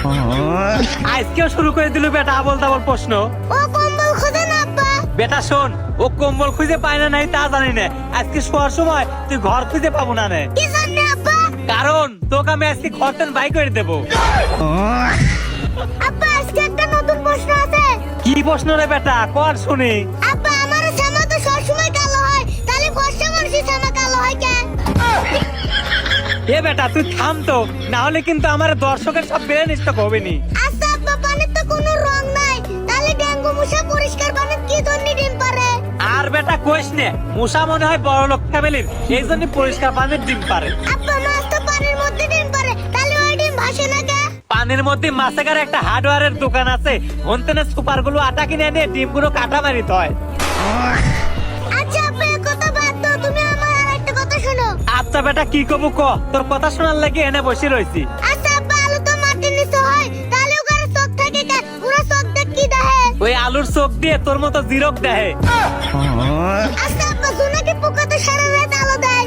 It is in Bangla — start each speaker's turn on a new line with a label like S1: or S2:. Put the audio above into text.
S1: আজকেও শুরু করে দিল বেটা আবল তাবল প্রশ্ন।
S2: ও কম্বল খোঁজে না আব্বা।
S1: বেটা শোন, ও কম্বল খুঁজে পায় না নাই তা জানি না, আজকে শোয়ার সময় তুই ঘর খুঁজে পাবো না নে।
S2: কি জানি আব্বা?
S1: কারণ তোকে আমি আজকে ঘর তেন বাই করে দেবো।
S2: আব্বা আজকে একটা নতুন প্রশ্ন আছে।
S1: কি প্রশ্ন রে বেটা, কর শুনি।
S2: আব্বা আমার জামা তো সবসময় কালো হয়, তাহলে ফর্সা মানুষের জামা কালো হয় কেন?
S1: এ বেটা তুই থাম তো, না হলে কিন্তু আমার দর্শকের সব বেড়ে নিষ্ঠক হবে নি।
S2: আচ্ছা আব্বা, পানির তো কোনো রং নাই, তাহলে ডেঙ্গু মশা পরিষ্কার পানিতে কি জন্য ডিম পারে?
S1: আর বেটা কইস নে, মূষা মনে হয় বড় লোক ফ্যামিলির, এই জন্য পরিষ্কার পানির ডিম পারে।
S2: আব্বা মাছ তো পানির মধ্যে ডিম পারে, তাহলে ওই ডিম ভাসে না কে?
S1: পানির মধ্যে মাছেকার একটা হার্ডওয়্যারের দোকান আছে, ওনতেনে সুপার গুলো আটা কিনে এনে ডিমগুলো কাটা মারিতে হয়।
S2: আচ্ছা আব্বা এই কথা বাদ দাও, তুমি আমার আর একটা কথা শোনো।
S1: আচ্ছা বেটা কি কবু ক, তোর কথা শোনার লাগে এনে বসে রয়েছি।
S2: আচ্ছা আব্বা আলু তো মাটির নিচে হয়, তাহলে ওখানে চোখ থাকে কেন? পুরো চোখ দেখ কি দেখে?
S1: ওই আলুর চোখ দিয়ে তোর মতো জিরক দেহে।
S2: আচ্ছা আব্বা জোনাকি পোকা তো সারা রাত আলো দেয়।